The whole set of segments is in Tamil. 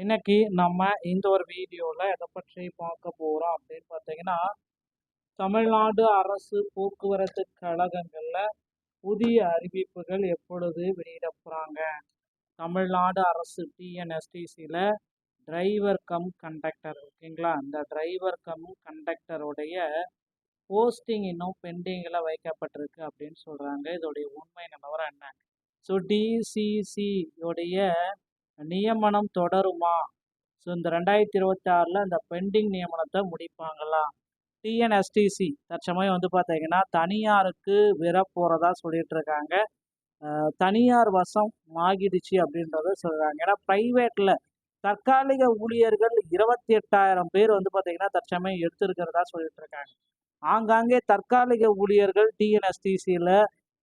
இன்னைக்கு நம்ம இந்த ஒரு வீடியோவில் எதை பற்றி பார்க்க போகிறோம் அப்படின்னு பார்த்தீங்கன்னா, தமிழ்நாடு அரசு போக்குவரத்து கழகங்களில் புதிய அறிவிப்புகள் எப்பொழுது வெளியிட போகிறாங்க. தமிழ்நாடு அரசு டிஎன்எஸ்டிசியில் டிரைவர் கம் கண்டக்டர் ஓகேங்களா, இந்த டிரைவர் கம் கண்டக்டருடைய போஸ்டிங் இன்னும் பெண்டிங்கில் வைக்கப்பட்டிருக்கு அப்படின்னு சொல்கிறாங்க. இதோடைய உண்மை நிலவரம் என்ன? ஸோ டிசிசியோடைய நியமனம் தொடருமா? ஸோ இந்த 2026 இந்த பெண்டிங் நியமனத்தை முடிப்பாங்களா? டிஎன்எஸ்டிசி தற்சமயம் பார்த்தீங்கன்னா தனியாருக்கு விர போகிறதா சொல்லிட்டு இருக்காங்க. தனியார் வசம் ஆகிடுச்சு அப்படின்றத சொல்கிறாங்க. ஏன்னா ப்ரைவேட்டில் தற்காலிக ஊழியர்கள் 28,000 பேர் பார்த்தீங்கன்னா தற்சமயம் எடுத்திருக்கிறதா சொல்லிட்டு இருக்காங்க. ஆங்காங்கே தற்காலிக ஊழியர்கள் டிஎன்எஸ்டிசியில்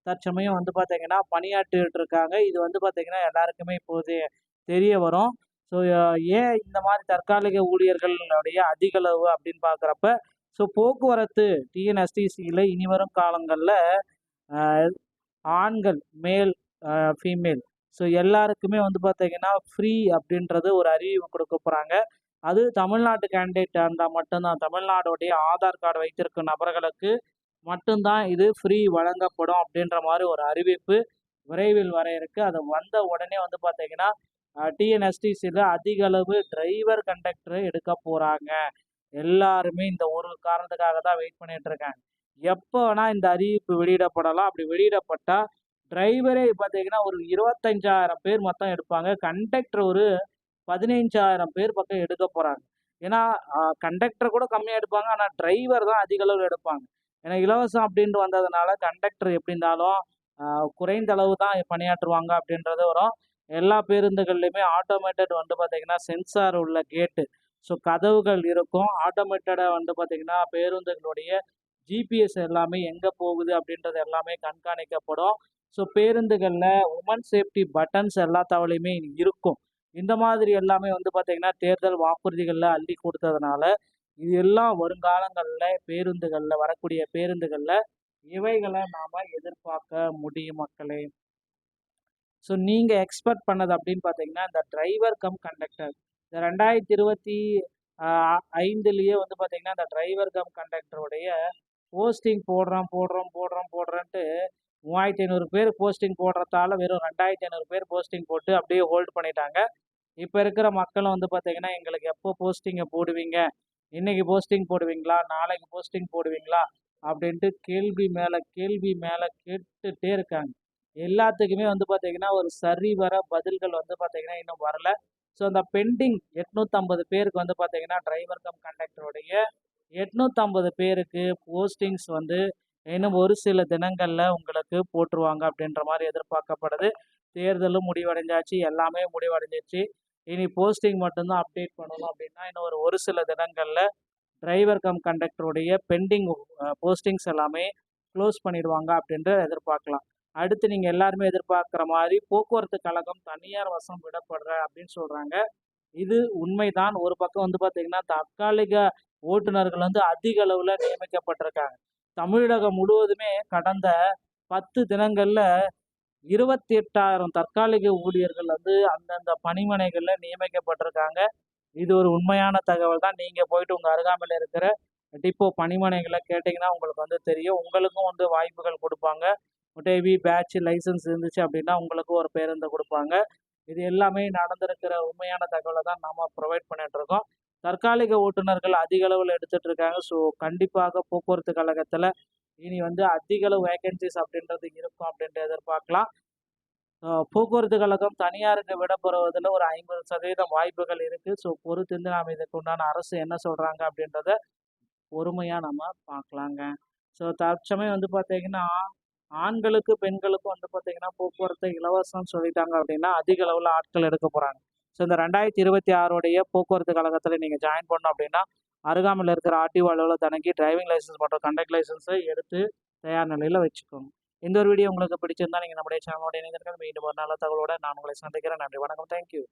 தற்சமயம் பார்த்தீங்கன்னா பணியாற்றிட்டு இருக்காங்க. இது பார்த்தீங்கன்னா எல்லாருக்குமே இப்போது தெரிய வரும். ஸோ ஏன் இந்த மாதிரி தற்காலிக ஊழியர்களுடைய அதிக அளவு அப்படின்னு பார்க்குறப்ப, ஸோ போக்குவரத்து டிஎன்எஸ்டிசியில் இனி வரும் காலங்களில் ஆண்கள் மேல் ஃபீமேல் ஸோ எல்லாருக்குமே பார்த்தீங்கன்னா ஃப்ரீ அப்படின்றது ஒரு அறிவிப்பு கொடுக்க போகிறாங்க. அது தமிழ்நாட்டு கேண்டிடேட் இருந்தால் மட்டும்தான், தமிழ்நாடுடைய ஆதார் கார்டு வைத்திருக்கும் நபர்களுக்கு மட்டும்தான் இது ஃப்ரீ வழங்கப்படும் அப்படின்ற மாதிரி ஒரு அறிவிப்பு விரைவில் வர இருக்கு. அது வந்த உடனே பார்த்தீங்கன்னா டிஎன்எஸ்டிசியில் அதிக அளவு டிரைவர் கண்டக்டரை எடுக்க போகிறாங்க. எல்லாருமே இந்த ஒரு காரணத்துக்காக தான் வெயிட் பண்ணிட்டு இருக்காங்க. எப்போ வேணால் இந்த அறிவிப்பு வெளியிடப்படலாம். அப்படி வெளியிடப்பட்டால் டிரைவரே பார்த்தீங்கன்னா ஒரு 25,000 பேர் மொத்தம் எடுப்பாங்க. கண்டக்டர் ஒரு 15,000 பேர் பக்கம் எடுக்க போகிறாங்க. ஏன்னா கண்டக்டர் கூட கம்மியாக எடுப்பாங்க, ஆனால் டிரைவர் தான் அதிக அளவில் எடுப்பாங்க. ஏன்னா இலவசம் அப்படின்ட்டு வந்ததுனால கண்டக்டர் எப்படி இருந்தாலும் குறைந்த அளவு தான் பணியாற்றுவாங்க அப்படின்றது வரும். எல்லா பேருந்துகள்லையுமே ஆட்டோமேட்டட் பார்த்தீங்கன்னா சென்சார் உள்ள கேட்டு, ஸோ கதவுகள் இருக்கும். ஆட்டோமேட்டடாக பார்த்தீங்கன்னா பேருந்துகளுடைய ஜிபிஎஸ் எல்லாமே எங்கே போகுது அப்படின்றது எல்லாமே கண்காணிக்கப்படும். ஸோ பேருந்துகளில் உமன் சேஃப்டி பட்டன்ஸ் எல்லா தவளையுமே இருக்கும். இந்த மாதிரி எல்லாமே பார்த்தீங்கன்னா தேர்தல் வாக்குறுதிகளில் அள்ளி கொடுத்ததுனால இது எல்லாம் வருங்காலங்களில் பேருந்துகளில் வரக்கூடிய பேருந்துகளில் இவைகளை நாம் எதிர்பார்க்க முடியும் மக்களே. ஸோ நீங்கள் எக்ஸ்பெக்ட் பண்ணது அப்படின்னு பார்த்தீங்கன்னா இந்த டிரைவர் கம் கண்டக்டர் இந்த 2025 பார்த்தீங்கன்னா இந்த டிரைவர் கம் கண்டக்டருடைய போஸ்டிங் போடுறோன்ட்டு 3,500 பேர் போஸ்டிங் போடுறதால வெறும் 2,500 பேர் போஸ்டிங் போட்டு அப்படியே ஹோல்டு பண்ணிட்டாங்க. இப்போ இருக்கிற மக்களும் பார்த்தீங்கன்னா எங்களுக்கு எப்போ போஸ்டிங்கை போடுவீங்க, இன்னைக்கு போஸ்டிங் போடுவீங்களா, நாளைக்கு போஸ்டிங் போடுவீங்களா அப்படின்ட்டு கேள்வி மேலே கேட்டுகிட்டே இருக்காங்க. எல்லாத்துக்குமே பார்த்தீங்கன்னா ஒரு சரிவர பதில்கள் பார்த்தீங்கன்னா இன்னும் வரல. ஸோ அந்த பெண்டிங் 850 பேருக்கு பார்த்தீங்கன்னா டிரைவர் கம் கண்டக்டருடைய 850 பேருக்கு போஸ்டிங்ஸ் இன்னும் ஒரு சில தினங்களில் உங்களுக்கு போட்டுருவாங்க அப்படின்ற மாதிரி எதிர்பார்க்கப்படுது. தேர்தலும் முடிவடைஞ்சாச்சு, எல்லாமே முடிவடைஞ்சிச்சு. இனி போஸ்டிங் மட்டும்தான் அப்டேட் பண்ணணும். அப்படின்னா இன்னும் ஒரு சில தினங்களில் டிரைவர் கம் கண்டக்டருடைய பெண்டிங் போஸ்டிங்ஸ் எல்லாமே க்ளோஸ் பண்ணிடுவாங்க அப்படின்ற எதிர்பார்க்கலாம். அடுத்து நீங்கள் எல்லாருமே எதிர்பார்க்குற மாதிரி போக்குவரத்து கழகம் தனியார் வசம் விடப்படுற அப்படின்னு சொல்கிறாங்க. இது உண்மைதான். ஒரு பக்கம் பார்த்தீங்கன்னா தற்காலிக ஓட்டுநர்கள் அதிக அளவில் நியமிக்கப்பட்டிருக்காங்க. தமிழகம் முழுவதுமே கடந்த 10 தினங்களில் 28,000 தற்காலிக ஊழியர்கள் அந்தந்த பணிமனைகளில் நியமிக்கப்பட்டிருக்காங்க. இது ஒரு உண்மையான தகவல் தான். நீங்கள் போயிட்டு உங்கள் அருகாமையில் இருக்கிற டிப்போ பணிமனைகளை கேட்டிங்கன்னா உங்களுக்கு தெரியும். உங்களுக்கும் வாய்ப்புகள் கொடுப்பாங்க. டேவி பேட்ச் லைசன்ஸ் இருந்துச்சு அப்படின்னா உங்களுக்கு ஒரு பேருந்தை கொடுப்பாங்க. இது எல்லாமே நடந்திருக்கிற உண்மையான தகவலை தான் நாம் ப்ரொவைட் பண்ணிகிட்ருக்கோம். தற்காலிக ஓட்டுநர்கள் அதிக அளவில் எடுத்துகிட்டு இருக்காங்க. ஸோ கண்டிப்பாக போக்குவரத்து கழகத்தில் இனி அதிக அளவு வேகன்சிஸ் அப்படின்றது இருக்கும் அப்படின்ட்டு எதிர்பார்க்கலாம். போக்குவரத்து கழகம் தனியாருக்கு விடப்படுவதில் ஒரு 50% வாய்ப்புகள் இருக்குது. ஸோ பொறுத்திருந்து நாம் இதுக்கு உண்டான அரசு என்ன சொல்கிறாங்க அப்படின்றத பொறுமையாக நம்ம பார்க்கலாங்க. ஸோ தற்சமயம் பார்த்தீங்கன்னா ஆண்களுக்கு பெண்களுக்கும் பார்த்தீங்கன்னா போக்குவரத்து இலவசம் சொல்லிட்டாங்க அப்படின்னா அதிக அளவில் ஆட்கள் எடுக்க போகிறாங்க. ஸோ இந்த 2026 போக்குவரத்து கழகத்தில் நீங்கள் ஜாயின் பண்ணணும் அப்படின்னா அருகாமையில் இருக்கிற ஆர்டிஓ அலுவலகத்தனைக்கு டிரைவிங் லைசன்ஸ் மற்றும் கண்டக்ட் லைசன்ஸை எடுத்து தயார் நிலையில் வச்சுக்கோங்க. இந்த ஒரு வீடியோ உங்களுக்கு பிடிச்சிருந்தா நீங்கள் நம்முடைய சேனலோட இணைந்திருக்கிறது. மீண்டும் ஒரு நல்ல தகவலோட நான் உங்களை சந்திக்கிறேன். நன்றி, வணக்கம், தேங்க்யூ.